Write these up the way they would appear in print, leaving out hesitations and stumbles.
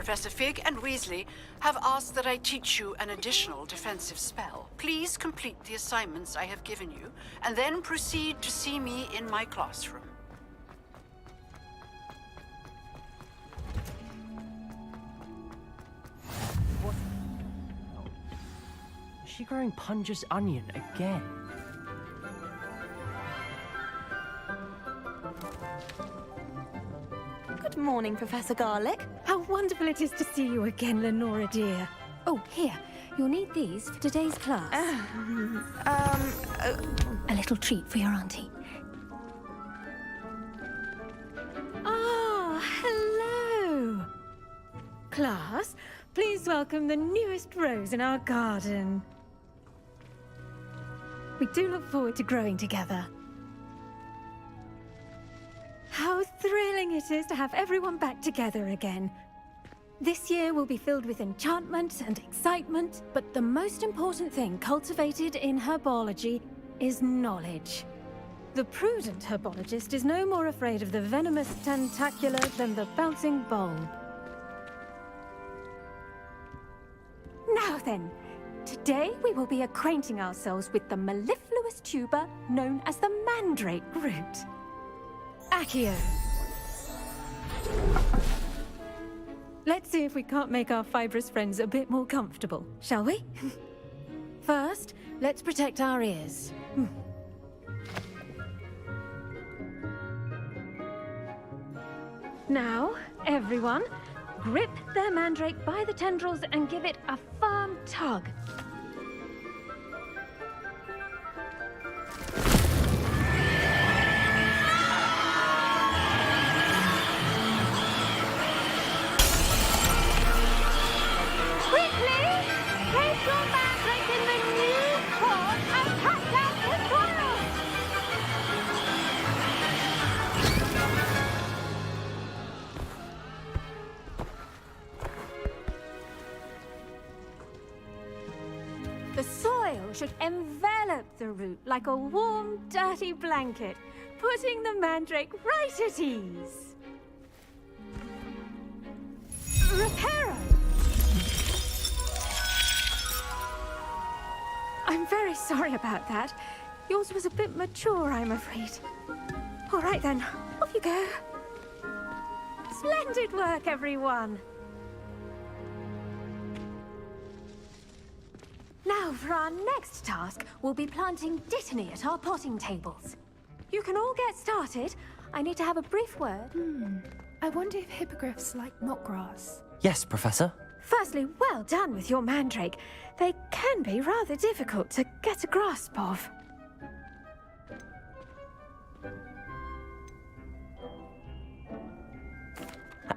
Professor Fig and Weasley have asked that I teach you an additional defensive spell. Please complete the assignments I have given you, and then proceed to see me in my classroom. What? Oh. Is she growing Punja's onion again? Good morning, Professor Garlick. How wonderful it is to see you again, Lenora dear. Oh, here. You'll need these for today's class. A little treat for your auntie. Ah, hello. Class, please welcome the newest rose in our garden. We do look forward to growing together. How thrilling it is to have everyone back together again. This year will be filled with enchantment and excitement, but the most important thing cultivated in herbology is knowledge. The prudent herbologist is no more afraid of the venomous tentacular than the bouncing bulb. Now then, today we will be acquainting ourselves with the mellifluous tuber known as the mandrake root. Accio. Let's see if we can't make our fibrous friends a bit more comfortable, shall we? First, let's protect our ears. Now, everyone, grip their mandrake by the tendrils and give it a firm tug. The soil should envelop the root like a warm, dirty blanket, putting the mandrake right at ease. Reparo! I'm very sorry about that. Yours was a bit mature, I'm afraid. All right then, off you go. Splendid work, everyone! Now, for our next task, we'll be planting dittany at our potting tables. You can all get started. I need to have a brief word. I wonder if hippogriffs like knotgrass. Yes, Professor. Firstly, well done with your mandrake. They can be rather difficult to get a grasp of.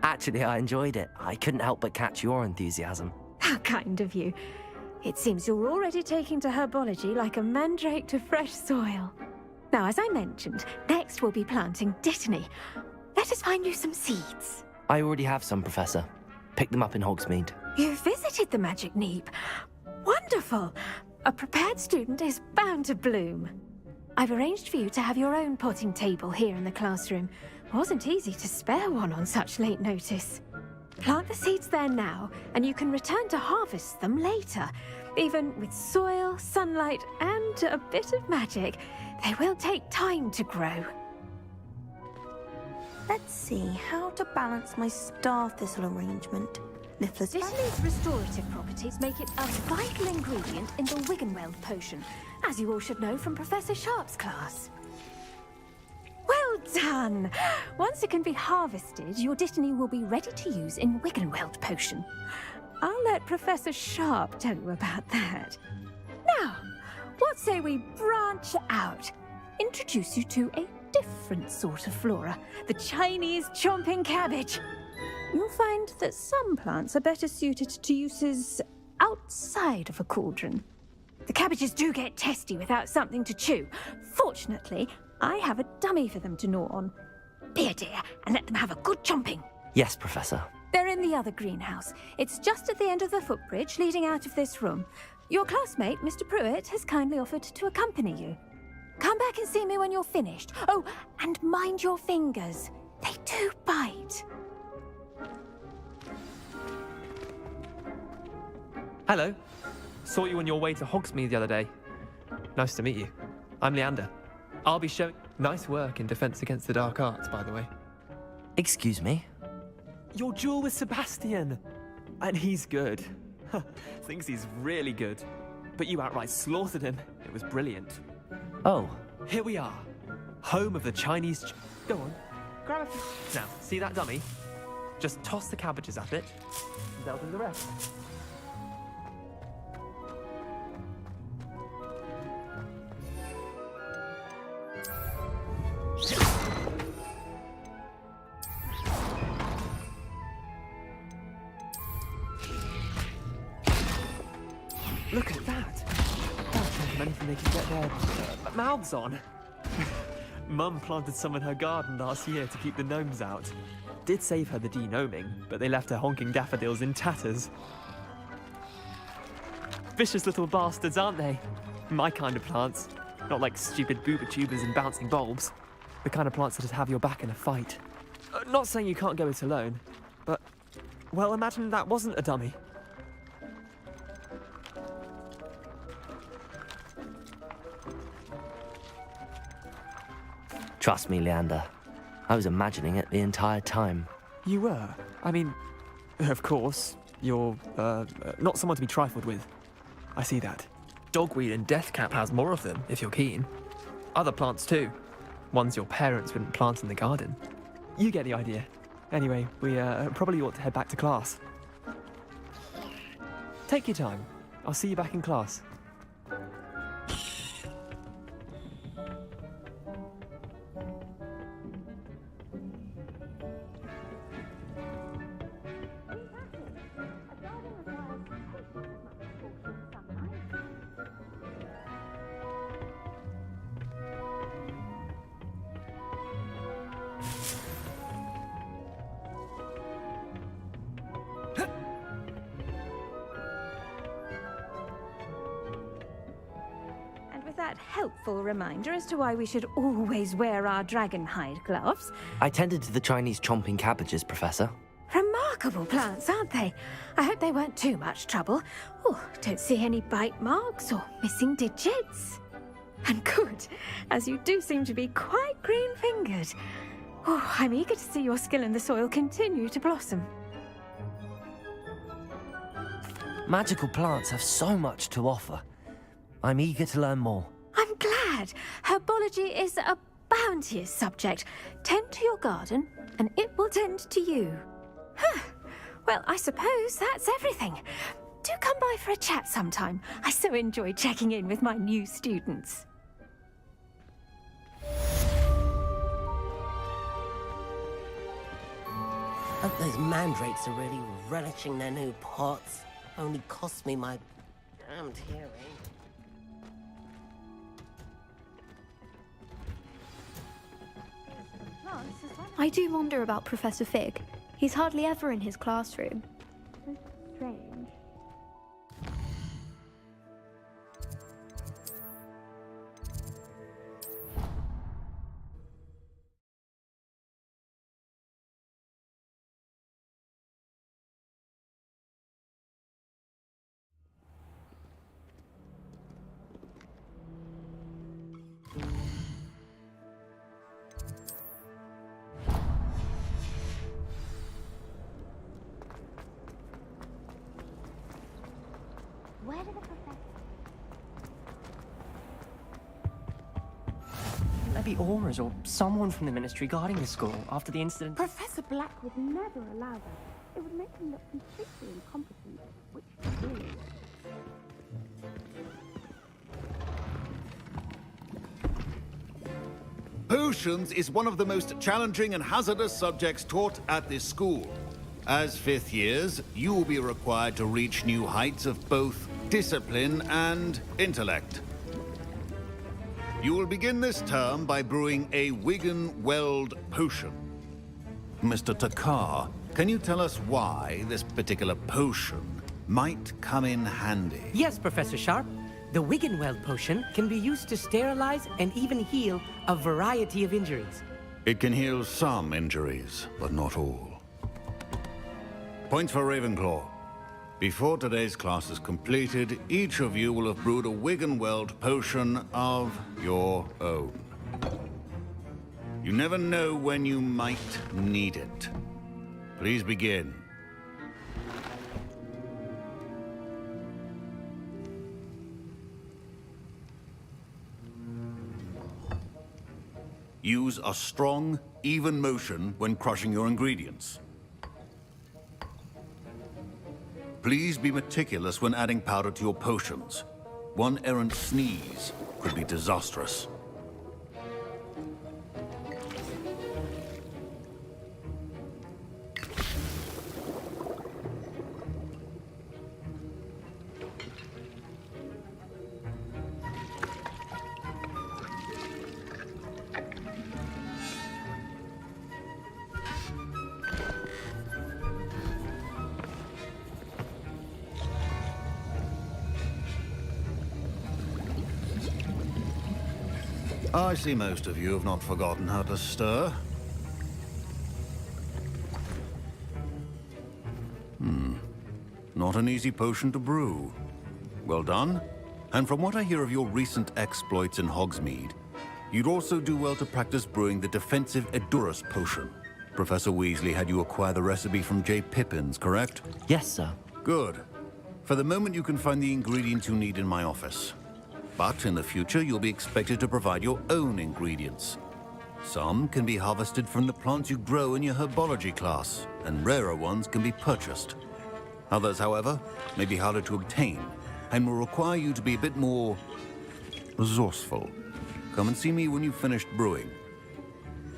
Actually, I enjoyed it. I couldn't help but catch your enthusiasm. How kind of you. It seems you're already taking to herbology like a mandrake to fresh soil. Now, as I mentioned, next we'll be planting dittany. Let us find you some seeds. I already have some, Professor. Picked them up in Hogsmeade. You visited the Magic Neep. Wonderful! A prepared student is bound to bloom. I've arranged for you to have your own potting table here in the classroom. Wasn't easy to spare one on such late notice. Plant the seeds there now, and you can return to harvest them later. Even with soil, sunlight, and a bit of magic, they will take time to grow. Let's see how to balance my star thistle arrangement. Niffler's Dittany's restorative properties make it a vital ingredient in the Wiggenweld potion, as you all should know from Professor Sharp's class. Well done! Once it can be harvested, your dittany will be ready to use in Wiggenweld potion. I'll let Professor Sharp tell you about that. Now, what say we branch out? Introduce you to a different sort of flora, the Chinese chomping cabbage. You'll find that some plants are better suited to uses outside of a cauldron. The cabbages do get testy without something to chew. Fortunately, I have a dummy for them to gnaw on. Be a dear and let them have a good chomping. Yes, Professor. They're in the other greenhouse. It's just at the end of the footbridge leading out of this room. Your classmate, Mr. Pruitt, has kindly offered to accompany you. Come back and see me when you're finished. Oh, and mind your fingers. They do bite. Hello. Saw you on your way to Hogsmeade the other day. Nice to meet you. I'm Leander. I'll be showing... Nice work in Defense Against the Dark Arts, by the way. Excuse me? Your duel with Sebastian! And he's good. Thinks he's really good. But you outright slaughtered him. It was brilliant. Oh. Here we are. Home of the Chinese... Go on. Grab it. Now, see that dummy? Just toss the cabbages at it. And they'll do the rest. Look at that! That's not anything they can get their mouths on. Mum planted some in her garden last year to keep the gnomes out. Did save her the de-gnoming, but they left her honking daffodils in tatters. Vicious little bastards, aren't they? My kind of plants. Not like stupid booba tubers and bouncing bulbs. The kind of plants that'd have your back in a fight. Not saying you can't go it alone, but... Well, imagine that wasn't a dummy. Trust me, Leander. I was imagining it the entire time. You were? I mean, of course, you're, not someone to be trifled with. I see that. Dogweed and deathcap has more of them, if you're keen. Other plants too. Ones your parents wouldn't plant in the garden. You get the idea. Anyway, we, probably ought to head back to class. Take your time. I'll see you back in class. That helpful reminder as to why we should always wear our dragon hide gloves. I tended to the Chinese chomping cabbages, Professor. Remarkable plants, aren't they? I hope they weren't too much trouble. Oh, don't see any bite marks or missing digits. And good, as you do seem to be quite green-fingered. Oh, I'm eager to see your skill in the soil continue to blossom. Magical plants have so much to offer. I'm eager to learn more. I'm glad. Herbology is a bounteous subject. Tend to your garden, and it will tend to you. Huh. Well, I suppose that's everything. Do come by for a chat sometime. I so enjoy checking in with my new students. Hope those mandrakes are really relishing their new pots. Only cost me my damned hearing. I do wonder about Professor Fig. He's hardly ever in his classroom. Strange. Where did the professor... Maybe Aura's or someone from the Ministry guarding the school after the incident. Professor Black would never allow that. It would make him look completely incompetent, which he really is. Potions is one of the most challenging and hazardous subjects taught at this school. As fifth years, you will be required to reach new heights of both discipline and intellect. You will begin this term by brewing a Wigan-Weld potion. Mr. Takar, can you tell us why this particular potion might come in handy? Yes, Professor Sharp. The Wiggenweld potion can be used to sterilize and even heal a variety of injuries. It can heal some injuries, but not all. Points for Ravenclaw. Before today's class is completed, each of you will have brewed a Wiggenweld potion of your own. You never know when you might need it. Please begin. Use a strong, even motion when crushing your ingredients. Please be meticulous when adding powder to your potions. One errant sneeze could be disastrous. I see most of you have not forgotten how to stir. Not an easy potion to brew. Well done. And from what I hear of your recent exploits in Hogsmeade, you'd also do well to practice brewing the defensive Edurus potion. Professor Weasley had you acquire the recipe from J. Pippin's, correct? Yes, sir. Good. For the moment, you can find the ingredients you need in my office. But in the future, you'll be expected to provide your own ingredients. Some can be harvested from the plants you grow in your herbology class, and rarer ones can be purchased. Others, however, may be harder to obtain, and will require you to be a bit more resourceful. Come and see me when you've finished brewing,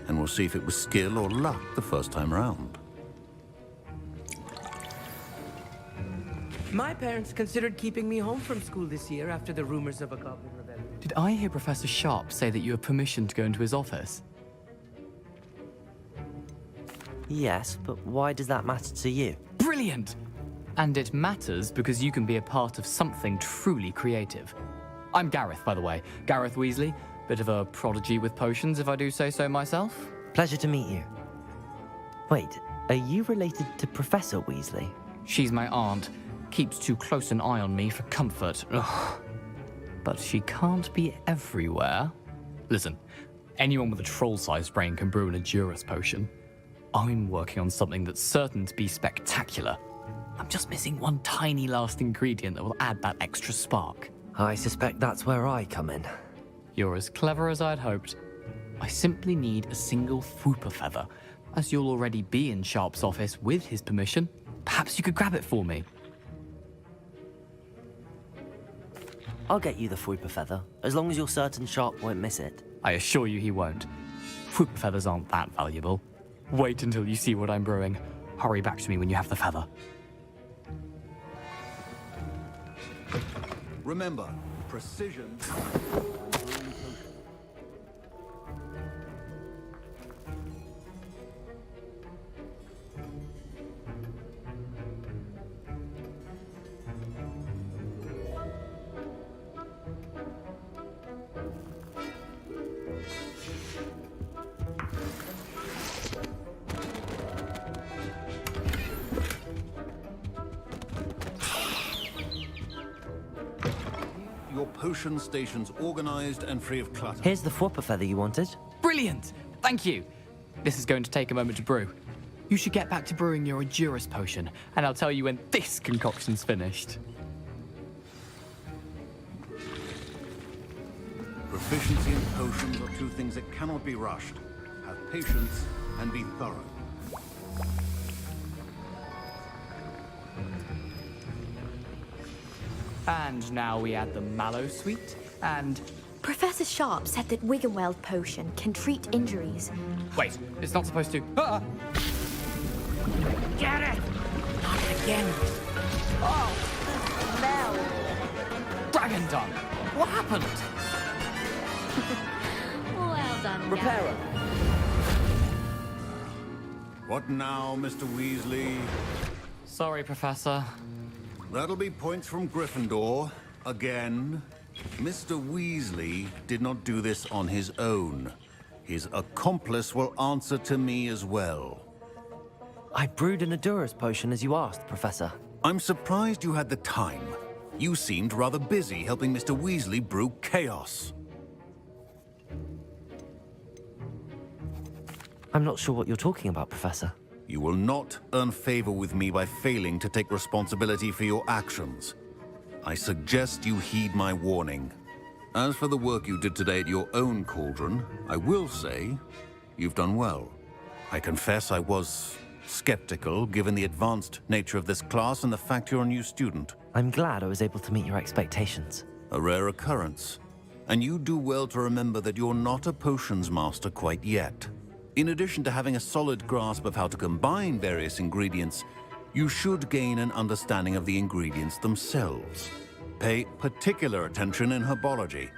and we'll see if it was skill or luck the first time round. My parents considered keeping me home from school this year after the rumors of a goblin rebellion. Did I hear Professor Sharp say that you have permission to go into his office? Yes, but why does that matter to you? Brilliant! And it matters because you can be a part of something truly creative. I'm Gareth, by the way. Gareth Weasley. Bit of a prodigy with potions, if I do say so myself. Pleasure to meet you. Wait, are you related to Professor Weasley? She's my aunt. Keeps too close an eye on me for comfort. Ugh. But she can't be everywhere. Listen, anyone with a troll-sized brain can brew an Edurus potion. I'm working on something that's certain to be spectacular. I'm just missing one tiny last ingredient that will add that extra spark. I suspect that's where I come in. You're as clever as I'd hoped. I simply need a single Fwooper feather. As you'll already be in Sharp's office with his permission, perhaps you could grab it for me. I'll get you the Fwooper feather, as long as you're certain Sharp won't miss it. I assure you he won't. Fwooper feathers aren't that valuable. Wait until you see what I'm brewing. Hurry back to me when you have the feather. Remember, precision. Your potion station's organized and free of clutter. Here's the Fwooper feather you wanted. Brilliant! Thank you! This is going to take a moment to brew. You should get back to brewing your Edurus potion, and I'll tell you when this concoction's finished. Proficiency in potions are two things that cannot be rushed. Have patience and be thorough. And now we add the mallow sweet, and... Professor Sharp said that Wiggenweld potion can treat injuries. Wait, it's not supposed to... Ah! Get it! Not again. Oh! Dragon Dung! What happened? Well done, Repairer. What now, Mr. Weasley? Sorry, Professor. That'll be points from Gryffindor. Again. Mr. Weasley did not do this on his own. His accomplice will answer to me as well. I brewed an Edurus potion as you asked, Professor. I'm surprised you had the time. You seemed rather busy helping Mr. Weasley brew chaos. I'm not sure what you're talking about, Professor. You will not earn favor with me by failing to take responsibility for your actions. I suggest you heed my warning. As for the work you did today at your own cauldron, I will say you've done well. I confess I was skeptical, given the advanced nature of this class and the fact you're a new student. I'm glad I was able to meet your expectations. A rare occurrence. And you do well to remember that you're not a potions master quite yet. In addition to having a solid grasp of how to combine various ingredients, you should gain an understanding of the ingredients themselves. Pay particular attention in herbology.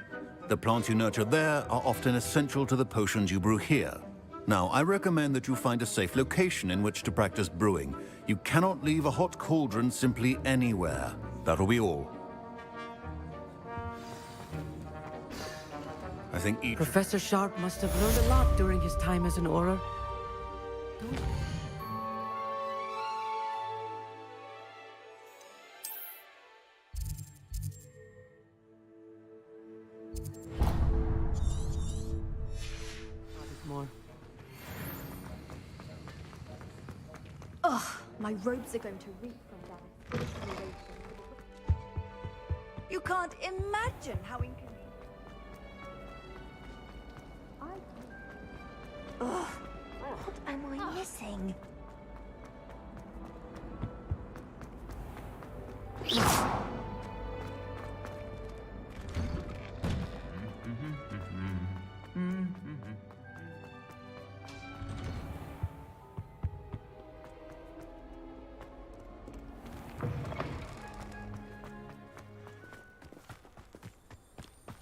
The plants you nurture there are often essential to the potions you brew here. Now, I recommend that you find a safe location in which to practice brewing. You cannot leave a hot cauldron simply anywhere. That'll be all. I think each... Professor Sharp must have learned a lot during his time as an Auror. More. Ugh, my robes are going to reek from that. You can't imagine how inconvenient. Ugh, what am I missing?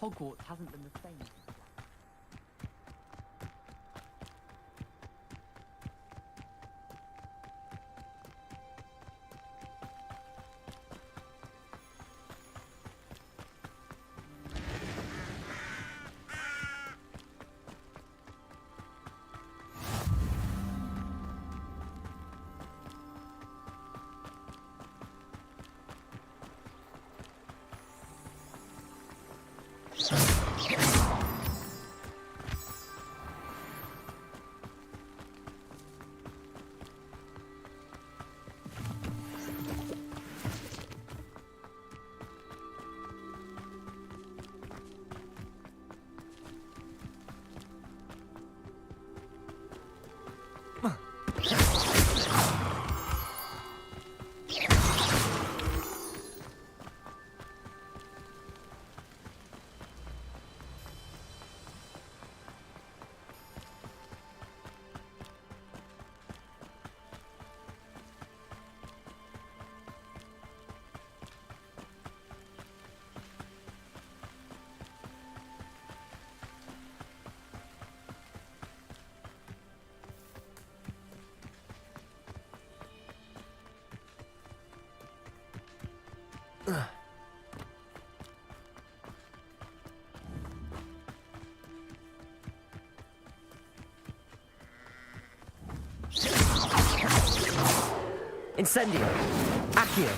Hogwarts hasn't been the same. Incendio! Accio!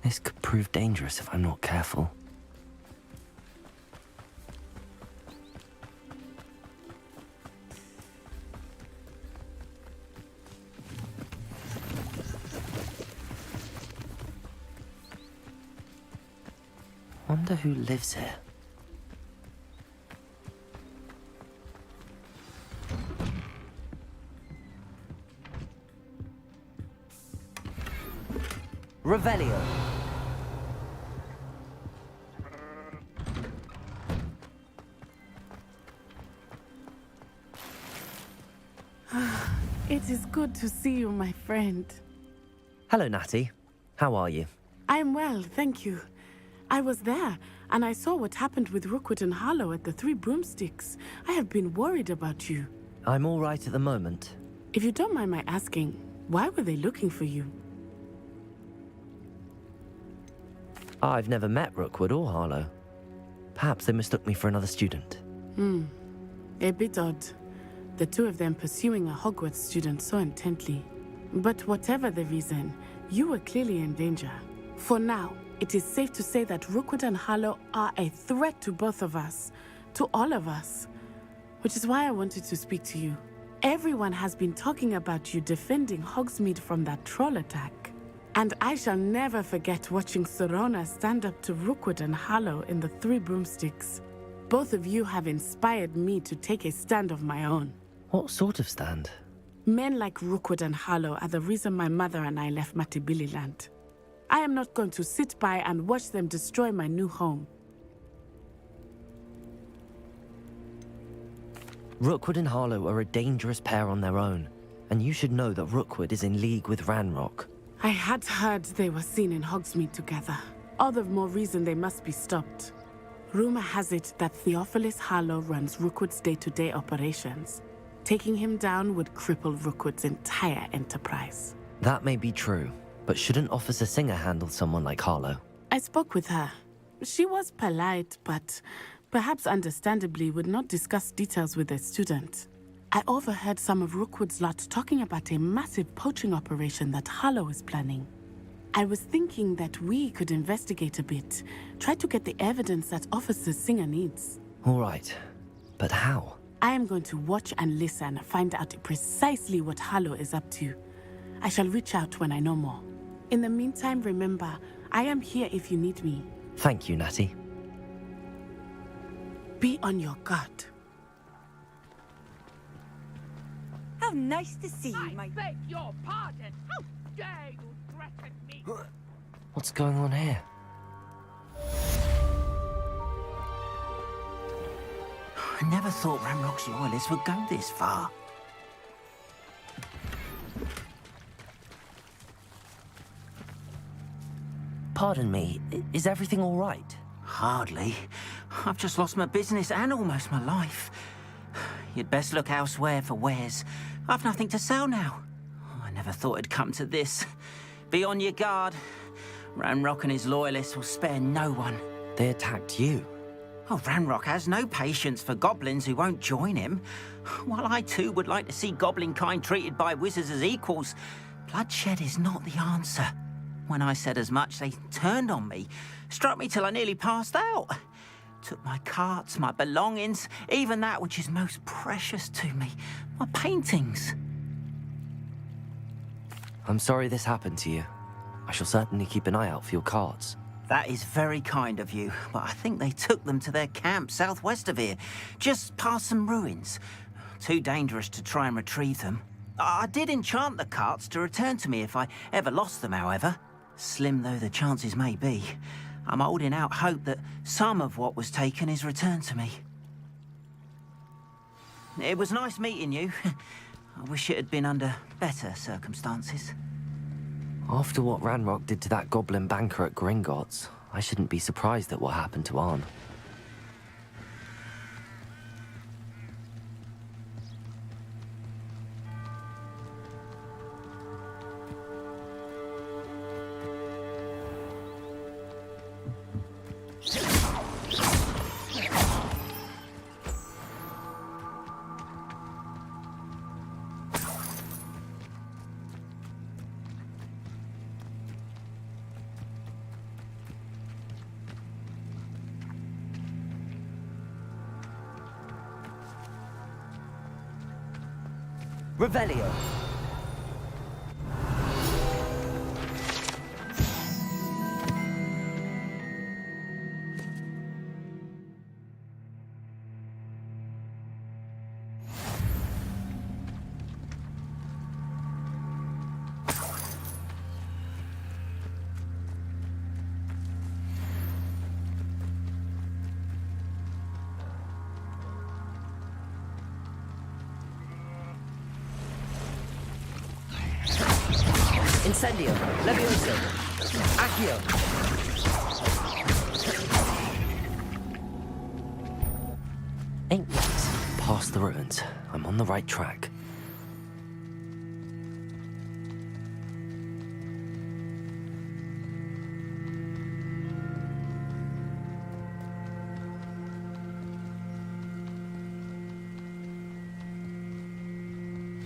This could prove dangerous if I'm not careful. Wonder who lives here. Revelio. It is good to see you, my friend. Hello, Natty. How are you? I am well, thank you. I was there, and I saw what happened with Rookwood and Harlow at the Three Broomsticks. I have been worried about you. I'm all right at the moment. If you don't mind my asking, why were they looking for you? I've never met Rookwood or Harlow. Perhaps they mistook me for another student. A bit odd. The two of them pursuing a Hogwarts student so intently. But whatever the reason, you were clearly in danger. For now, it is safe to say that Rookwood and Harlow are a threat to both of us, to all of us. Which is why I wanted to speak to you. Everyone has been talking about you defending Hogsmeade from that troll attack. And I shall never forget watching Sorona stand up to Rookwood and Harlow in the Three Broomsticks. Both of you have inspired me to take a stand of my own. What sort of stand? Men like Rookwood and Harlow are the reason my mother and I left Matabeleland. I am not going to sit by and watch them destroy my new home. Rookwood and Harlow are a dangerous pair on their own, and you should know that Rookwood is in league with Ranrock. I had heard they were seen in Hogsmeade together. All the more reason they must be stopped. Rumor has it that Theophilus Harlow runs Rookwood's day-to-day operations. Taking him down would cripple Rookwood's entire enterprise. That may be true, but shouldn't Officer Singer handle someone like Harlow? I spoke with her. She was polite, but perhaps understandably would not discuss details with a student. I overheard some of Rookwood's lot talking about a massive poaching operation that Harlow is planning. I was thinking that we could investigate a bit, try to get the evidence that Officer Singer needs. All right, but how? I am going to watch and listen, find out precisely what Harlow is up to. I shall reach out when I know more. In the meantime, remember, I am here if you need me. Thank you, Natty. Be on your guard. How nice to see you, my... beg your pardon. How dare you threaten me? What's going on here? I never thought Ranrock's loyalists would go this far. Pardon me, is everything all right? Hardly. I've just lost my business and almost my life. You'd best look elsewhere for wares. I've nothing to sell now. I never thought it'd come to this. Be on your guard. Ranrock and his loyalists will spare no one. They attacked you? Oh, Ranrock has no patience for goblins who won't join him. While I too would like to see goblin kind treated by wizards as equals, bloodshed is not the answer. When I said as much, they turned on me, struck me till I nearly passed out. Took my carts, my belongings, even that which is most precious to me, my paintings. I'm sorry this happened to you. I shall certainly keep an eye out for your carts. That is very kind of you, but I think they took them to their camp southwest of here, just past some ruins. Too dangerous to try and retrieve them. I did enchant the carts to return to me if I ever lost them, however. Slim though the chances may be, I'm holding out hope that some of what was taken is returned to me. It was nice meeting you. I wish it had been under better circumstances. After what Ranrock did to that goblin banker at Gringotts, I shouldn't be surprised at what happened to Arn. Revelio. Incendio, Levioso, Accio. 8 minutes. Past the ruins. I'm on the right track.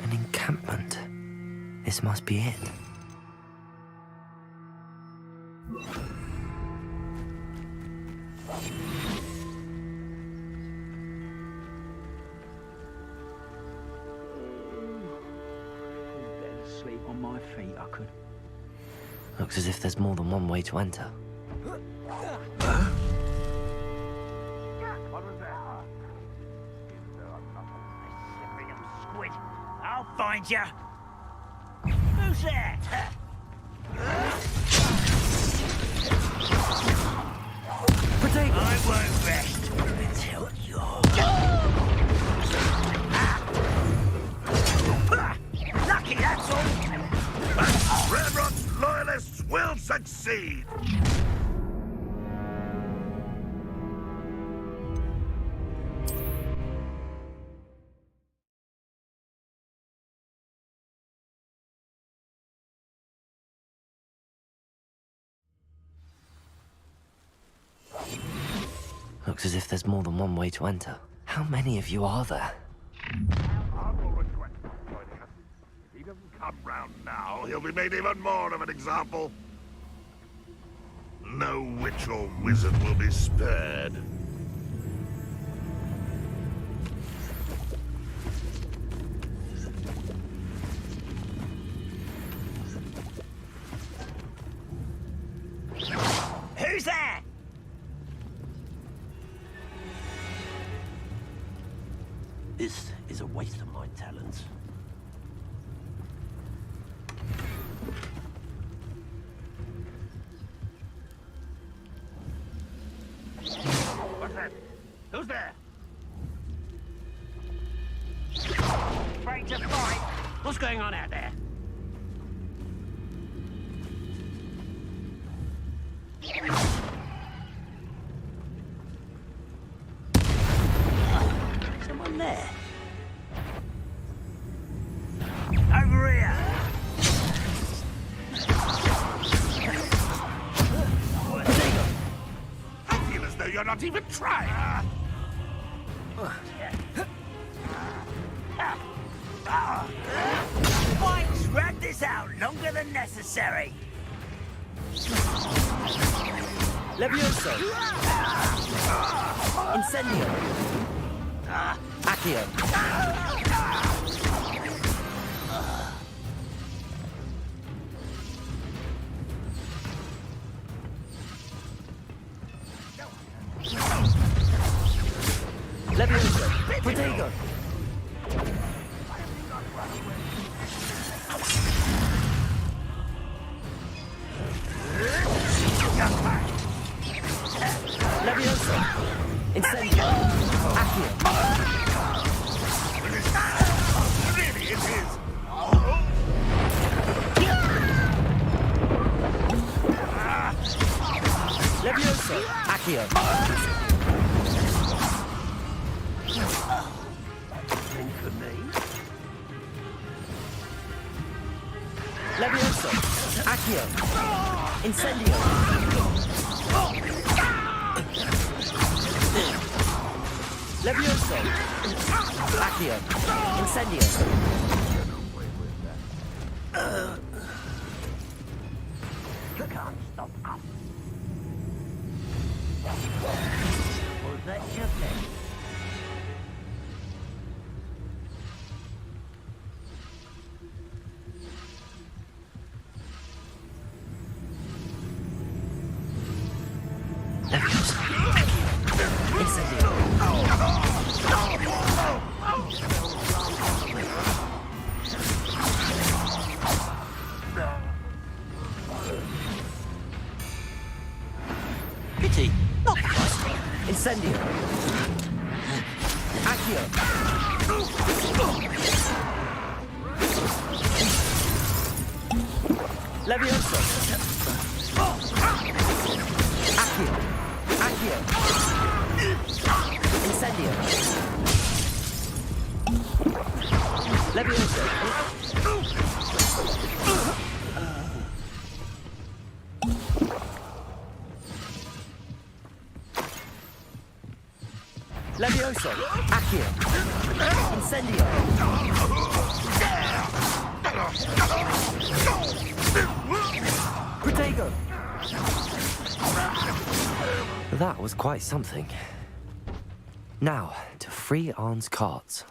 An encampment. This must be it. Sleep on my feet, I could. Looks as if there's more than one way to enter. What was that? Squid. I'll find you. Who's that? Potato! I won't rest until you're... Lucky, that's all. Ramrod's loyalists will succeed. Looks as if there's more than one way to enter. How many of you are there? If he doesn't come round now, he'll be made even more of an example. No witch or wizard will be spared. Who's there? This is a waste of my talents. What's that? Who's there? Afraid to fight? What's going on out there? Someone there? Over here! I feel as though you're not even trying. Why drag this out longer than necessary? Levioso! Incendio! Accio! Levioso! Protego! Levioso! Incendio! Accio! Really, it is. Levioso! Accio! Think for me? Levioso! Accio! Incendio! Levioso! Accio! Incendio! You can't stop us. Was that your thing? Pity! Not quite! Incendio! Accio! Levioso! Accio! Accio! Incendio! Levioso! Accio! Incendio! Protego! That was quite something. Now, to free Arn's carts.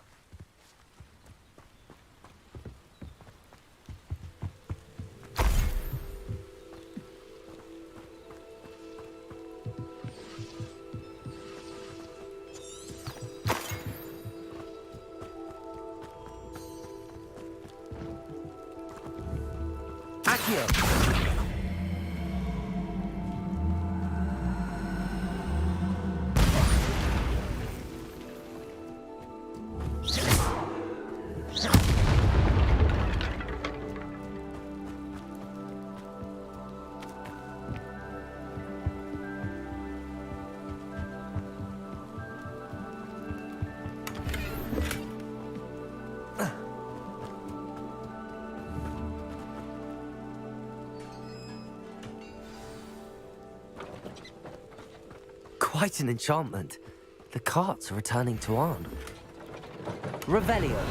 Accio! Quite an enchantment. The carts are returning to Arn. Revelio.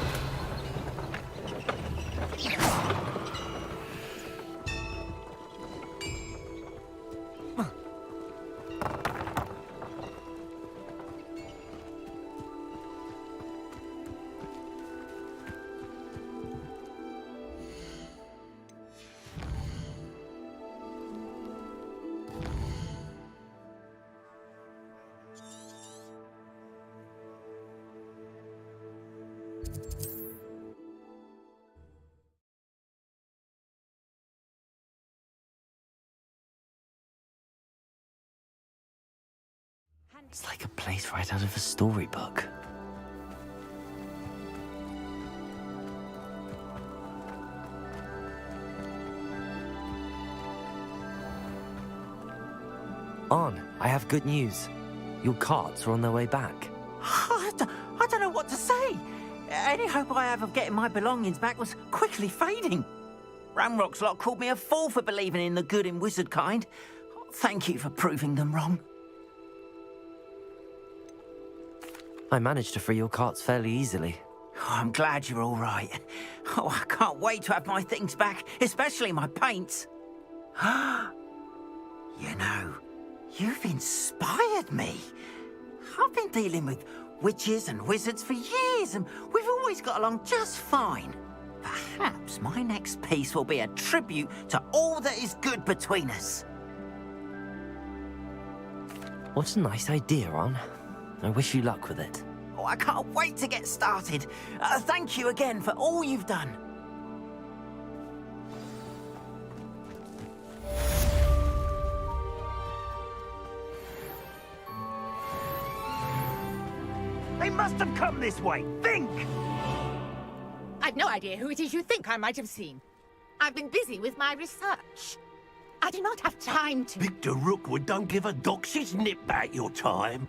It's like a place right out of a storybook. Arn, I have good news. Your carts are on their way back. I don't know what to say. Any hope I have of getting my belongings back was quickly fading. Ramrock's lot called me a fool for believing in the good in wizard kind. Thank you for proving them wrong. I managed to free your carts fairly easily. Oh, I'm glad you're all right. Oh, I can't wait to have my things back, especially my paints. You know, you've inspired me. I've been dealing with witches and wizards for years, and we've always got along just fine. Perhaps my next piece will be a tribute to all that is good between us. What a nice idea, Arn. I wish you luck with it. Oh, I can't wait to get started. Thank you again for all you've done. They must have come this way. Think! I've no idea who it is you think I might have seen. I've been busy with my research. I do not have time to... Victor Rookwood don't give a doxy's nip back your time.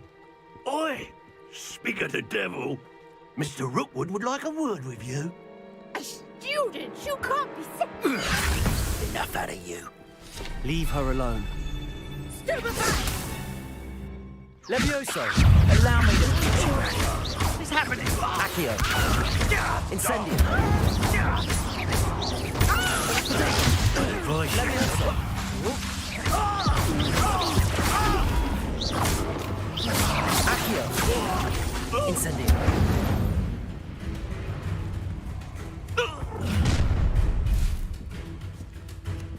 Oi! Speak of the devil. Mr. Rookwood would like a word with you. A student? You can't be sick. Enough out of you. Leave her alone. Stupefy! Levioso! Allow me to... What is happening? Accio! Incendio! Levioso! Accio! Incendio!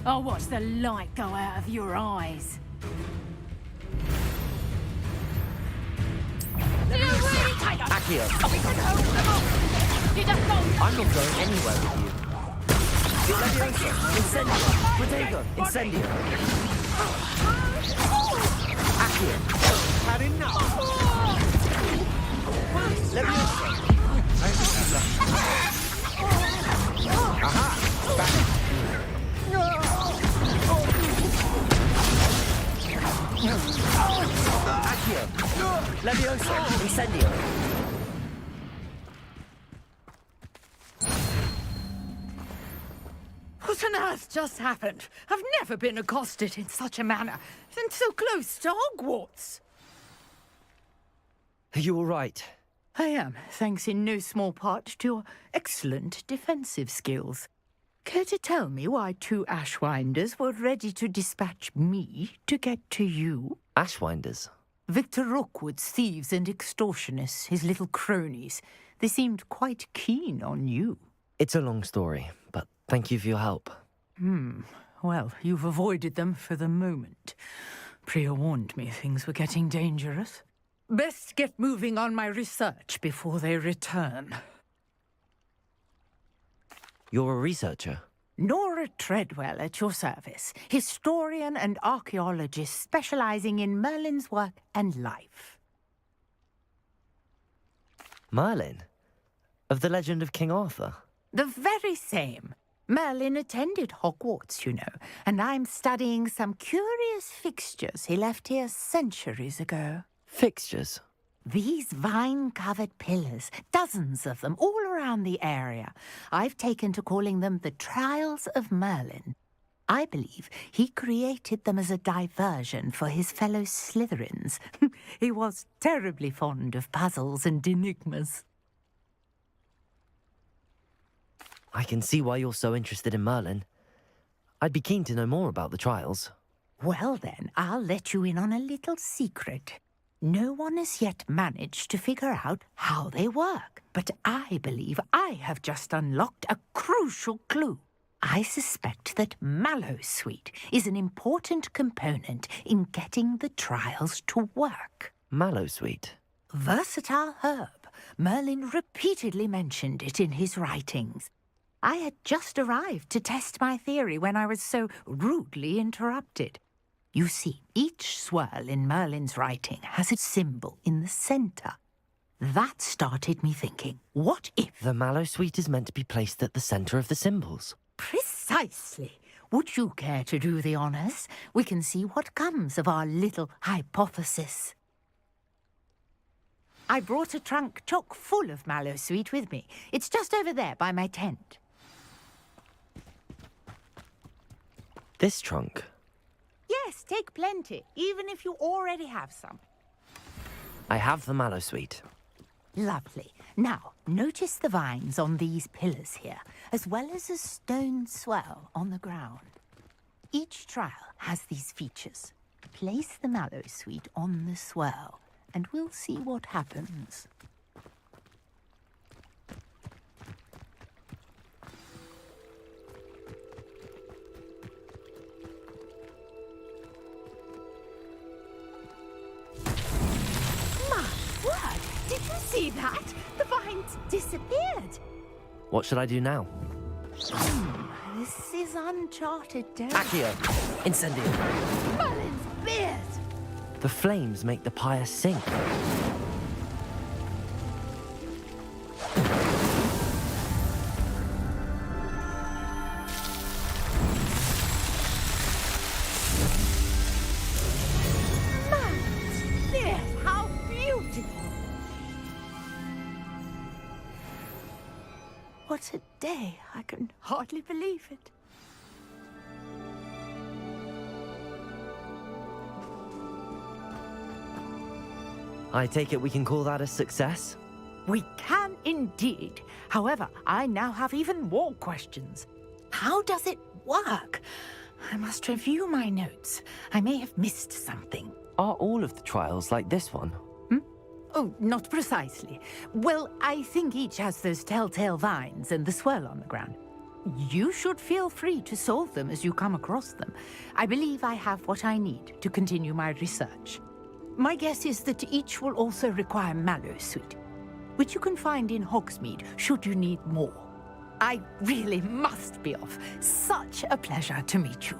I'll watch the light go out of your eyes. Accio! You just don't... I'm not going anywhere with you. Levioso! Incendio! Protego! Incendio! Accio! Had enough! Levioso! Aha! Back! Accio! Levioso! Incendio! What on earth just happened? I've never been accosted in such a manner, and so close to Hogwarts. Are you all right? I am, thanks in no small part to your excellent defensive skills. Care to tell me why 2 Ashwinders were ready to dispatch me to get to you? Ashwinders? Victor Rookwood's thieves and extortionists, his little cronies. They seemed quite keen on you. It's a long story, but thank you for your help. Well, you've avoided them for the moment. Priya warned me things were getting dangerous. Best get moving on my research before they return. You're a researcher? Nora Treadwell at your service, historian and archaeologist specializing in Merlin's work and life. Merlin? Of the legend of King Arthur? The very same. Merlin attended Hogwarts, you know, and I'm studying some curious fixtures he left here centuries ago. Fixtures? These vine-covered pillars, dozens of them, all around the area. I've taken to calling them the Trials of Merlin. I believe he created them as a diversion for his fellow Slytherins. He was terribly fond of puzzles and enigmas. I can see why you're so interested in Merlin. I'd be keen to know more about the trials. Well then, I'll let you in on a little secret. No one has yet managed to figure out how they work, but I believe I have just unlocked a crucial clue. I suspect that Mallowsweet is an important component in getting the trials to work. Mallowsweet? Versatile herb. Merlin repeatedly mentioned it in his writings. I had just arrived to test my theory when I was so rudely interrupted. You see, each swirl in Merlin's writing has a symbol in the centre. That started me thinking, what if... The Mallowsweet is meant to be placed at the centre of the symbols. Precisely. Would you care to do the honours? We can see what comes of our little hypothesis. I brought a trunk chock full of Mallowsweet with me. It's just over there by my tent. This trunk? Yes, take plenty, even if you already have some. I have the Mallowsweet. Lovely. Now, notice the vines on these pillars here, as well as a stone swell on the ground. Each trial has these features. Place the Mallowsweet on the swell, and we'll see what happens. Did you see that? The vines disappeared. What should I do now? This is uncharted territory. Accio! Incendio! Merlin's beard! The flames make the pyre sink. Merlin's beard! How beautiful! What a day! I can hardly believe it. I take it we can call that a success? We can indeed. However, I now have even more questions. How does it work? I must review my notes. I may have missed something. Are all of the trials like this one? Oh, not precisely. Well, I think each has those telltale vines and the swirl on the ground. You should feel free to solve them as you come across them. I believe I have what I need to continue my research. My guess is that each will also require Mallowsweet, which you can find in Hogsmeade should you need more. I really must be off. Such a pleasure to meet you.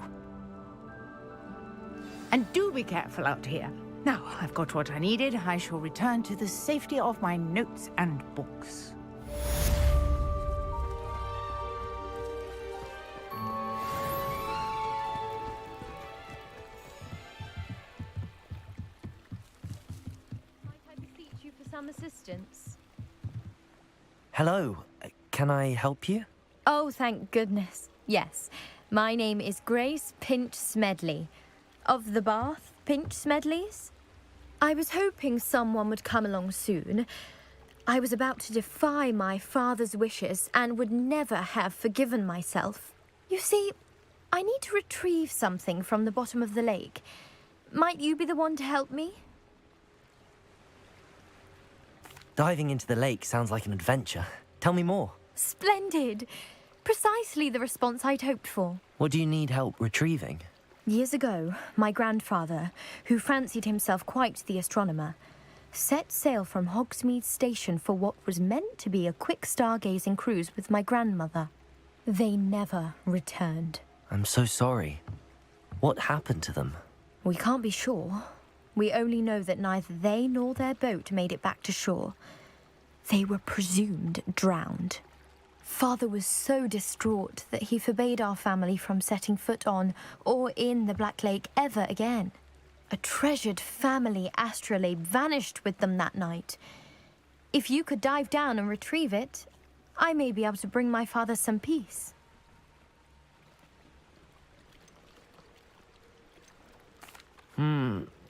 And do be careful out here. Now, I've got what I needed. I shall return to the safety of my notes and books. Might I beseech you for some assistance? Hello. Can I help you? Oh, thank goodness. Yes, my name is Grace Pinch Smedley, of the Bath Pinch Smedleys. I was hoping someone would come along soon. I was about to defy my father's wishes and would never have forgiven myself. You see, I need to retrieve something from the bottom of the lake. Might you be the one to help me? Diving into the lake sounds like an adventure. Tell me more. Splendid! Precisely the response I'd hoped for. What do you need help retrieving? Years ago, my grandfather, who fancied himself quite the astronomer, set sail from Hogsmeade Station for what was meant to be a quick stargazing cruise with my grandmother. They never returned. I'm so sorry. What happened to them? We can't be sure. We only know that neither they nor their boat made it back to shore. They were presumed drowned. Father was so distraught that he forbade our family from setting foot on or in the Black Lake ever again. A treasured family astrolabe vanished with them that night. If you could dive down and retrieve it, I may be able to bring my father some peace.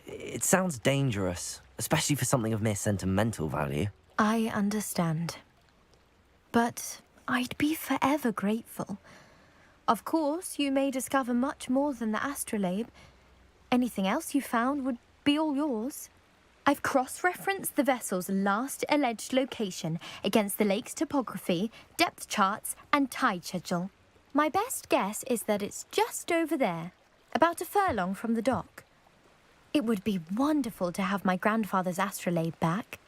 It sounds dangerous, especially for something of mere sentimental value. I understand. But I'd be forever grateful. Of course, you may discover much more than the astrolabe. Anything else you found would be all yours. I've cross-referenced the vessel's last alleged location against the lake's topography, depth charts, and tide schedule. My best guess is that it's just over there, about a furlong from the dock. It would be wonderful to have my grandfather's astrolabe back.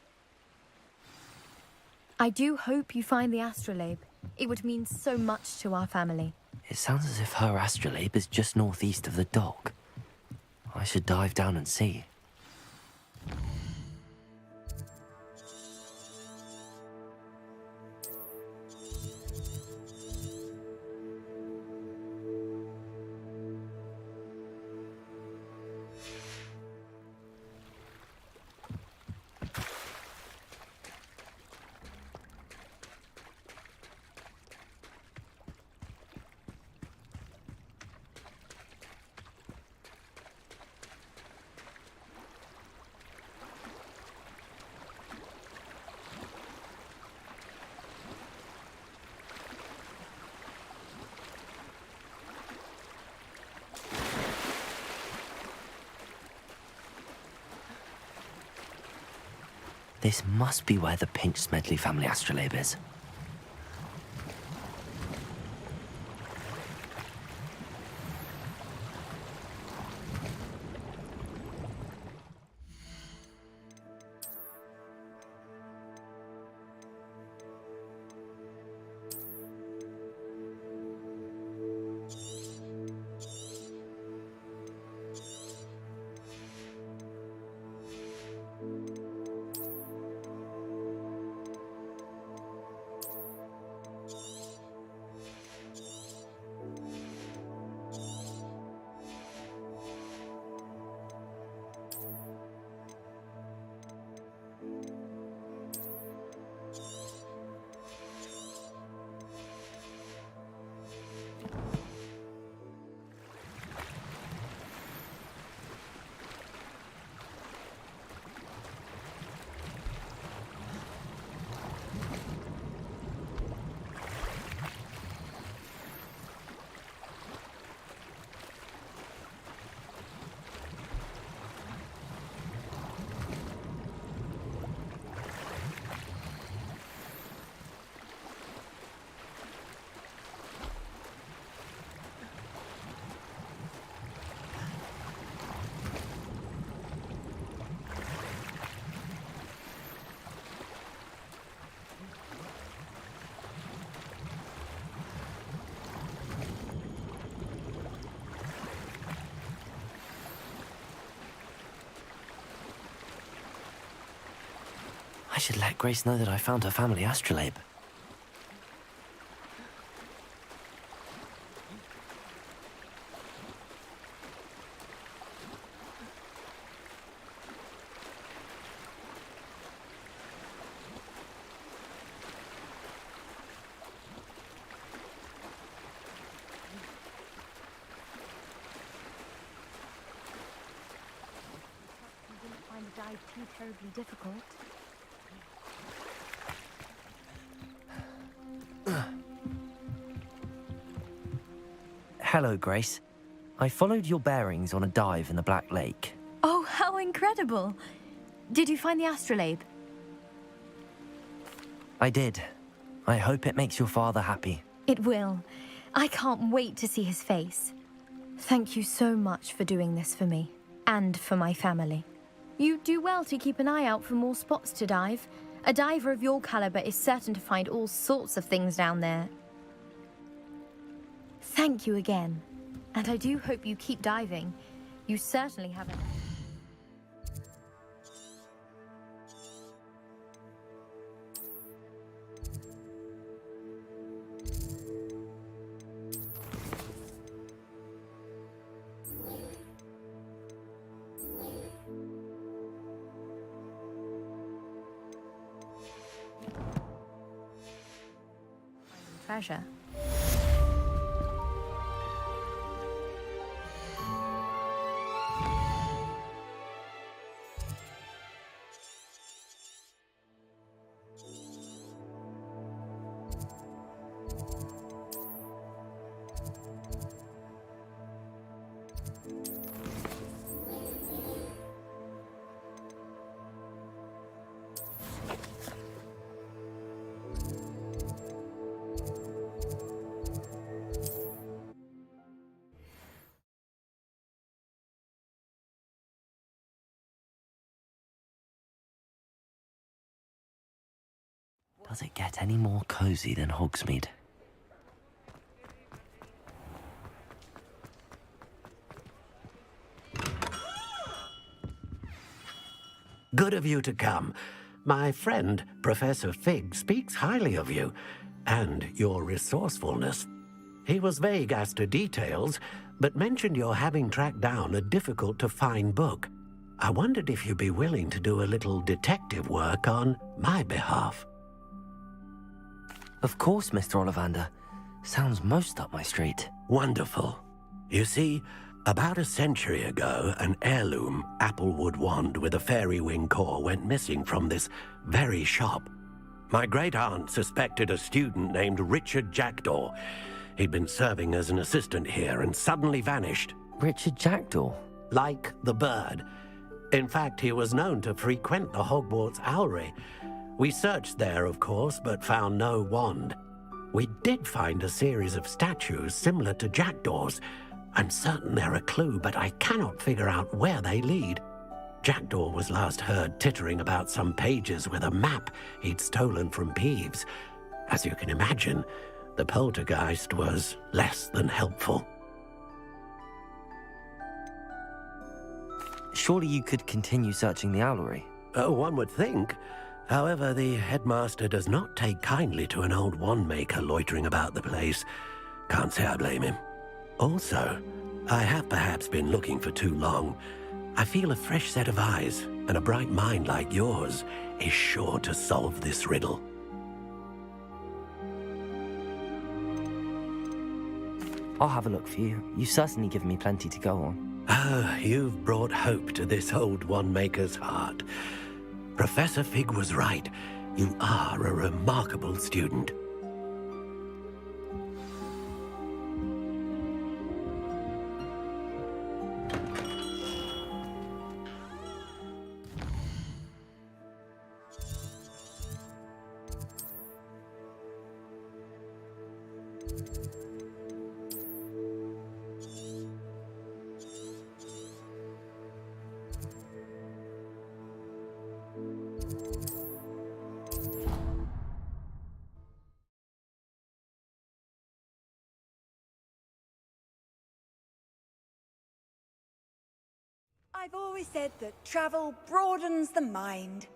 I do hope you find the astrolabe. It would mean so much to our family. It sounds as if her astrolabe is just northeast of the dock. I should dive down and see. This must be where the Pinch Smedley family astrolabe is. I should let Grace know that I found her family astrolabe. like too terribly difficult. Hello, Grace. I followed your bearings on a dive in the Black Lake. Oh, how incredible! Did you find the astrolabe? I did. I hope it makes your father happy. It will. I can't wait to see his face. Thank you so much for doing this for me, and for my family. You do well to keep an eye out for more spots to dive. A diver of your caliber is certain to find all sorts of things down there. Thank you again. And I do hope you keep diving. You certainly have a... treasure. Does it get any more cozy than Hogsmeade? Good of you to come. My friend, Professor Fig, speaks highly of you, and your resourcefulness. He was vague as to details, but mentioned your having tracked down a difficult-to-find book. I wondered if you'd be willing to do a little detective work on my behalf. Of course, Mr. Ollivander. Sounds most up my street. Wonderful. You see, about a century ago, an heirloom applewood wand with a fairy wing core went missing from this very shop. My great-aunt suspected a student named Richard Jackdaw. He'd been serving as an assistant here and suddenly vanished. Richard Jackdaw? Like the bird. In fact, he was known to frequent the Hogwarts Owlery. We searched there, of course, but found no wand. We did find a series of statues similar to Jackdaw's. I'm certain they're a clue, but I cannot figure out where they lead. Jackdaw was last heard tittering about some pages with a map he'd stolen from Peeves. As you can imagine, the poltergeist was less than helpful. Surely you could continue searching the Owlery? One would think. However, the headmaster does not take kindly to an old wand-maker loitering about the place. Can't say I blame him. Also, I have perhaps been looking for too long. I feel a fresh set of eyes, and a bright mind like yours is sure to solve this riddle. I'll have a look for you. You've certainly given me plenty to go on. Ah, you've brought hope to this old wand-maker's heart. Professor Fig was right. You are a remarkable student. I've always said that travel broadens the mind.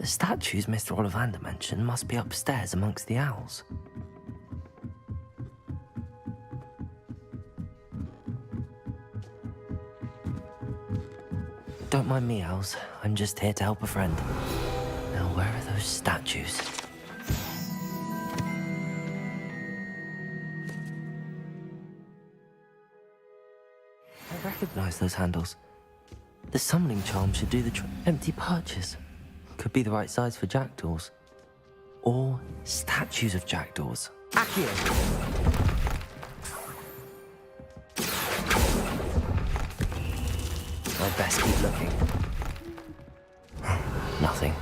The statues Mr. Ollivander mentioned must be upstairs amongst the owls. Don't mind me, owls. I'm just here to help a friend. Now, where are those statues? I recognize those handles. The summoning charm should do the trick. Empty perches. Could be the right size for jackdaws. Or statues of jackdaws. Accio! I'd best keep looking. Nothing.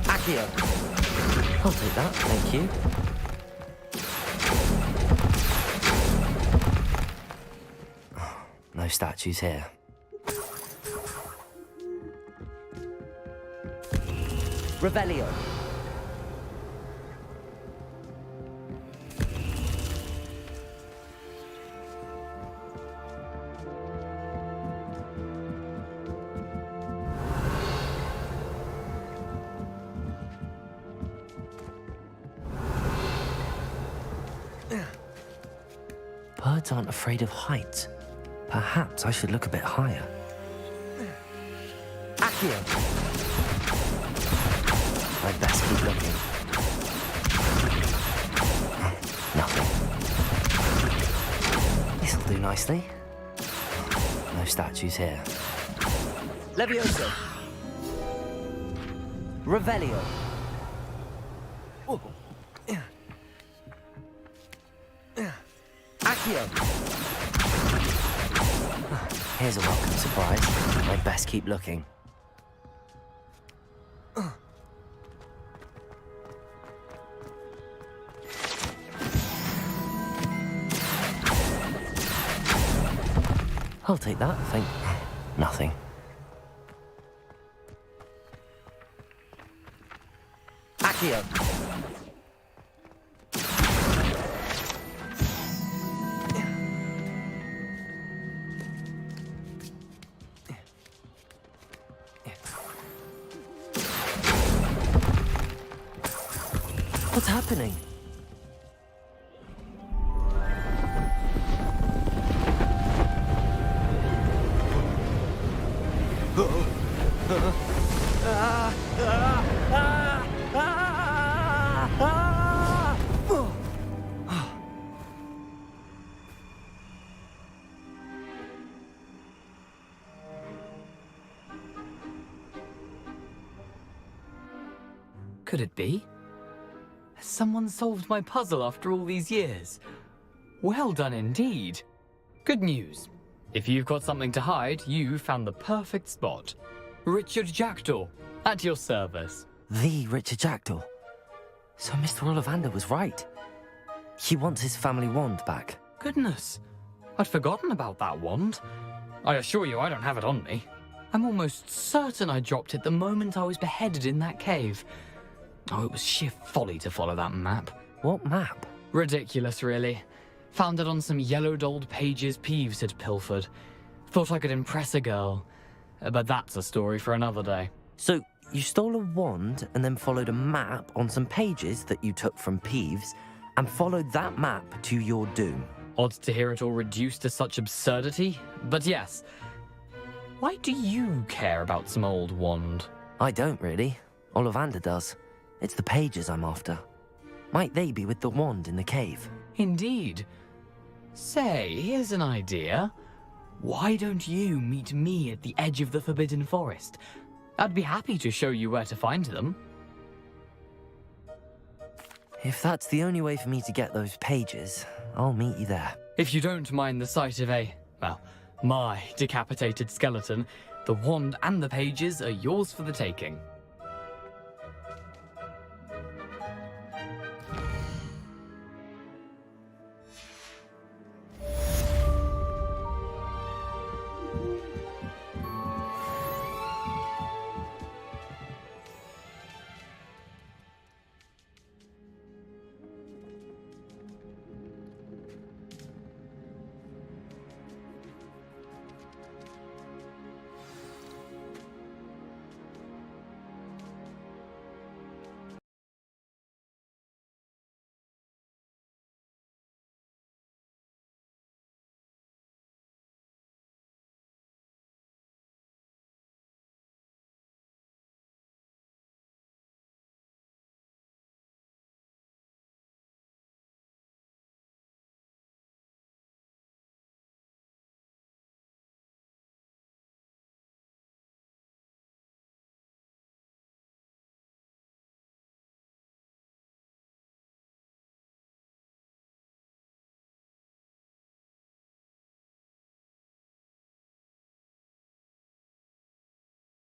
Accio! I'll take that, thank you. No statues here. Revelio. Birds aren't afraid of heights. Perhaps I should look a bit higher. Accio! I'd best keep looking. Nothing. This'll do nicely. No statues here. Levioso. Revelio. Accio. Here's a welcome surprise. I'd best keep looking. I'll take that, thank... Nothing. Accio. What's happening? Could it be? Has someone solved my puzzle after all these years? Well done indeed. Good news. If you've got something to hide, you found the perfect spot. Richard Jackdaw, at your service. The Richard Jackdaw. So Mr. Ollivander was right. He wants his family wand back. Goodness, I'd forgotten about that wand. I assure you I don't have it on me. I'm almost certain I dropped it the moment I was beheaded in that cave. Oh, it was sheer folly to follow that map. What map? Ridiculous, really. Found it on some yellowed old pages Peeves had pilfered. Thought I could impress a girl. But that's a story for another day. So, you stole a wand and then followed a map on some pages that you took from Peeves and followed that map to your doom. Odd to hear it all reduced to such absurdity, but yes. Why do you care about some old wand? I don't, really. Ollivander does. It's the pages I'm after. Might they be with the wand in the cave? Indeed. Say, here's an idea. Why don't you meet me at the edge of the Forbidden Forest? I'd be happy to show you where to find them. If that's the only way for me to get those pages, I'll meet you there. If you don't mind the sight of my decapitated skeleton, the wand and the pages are yours for the taking.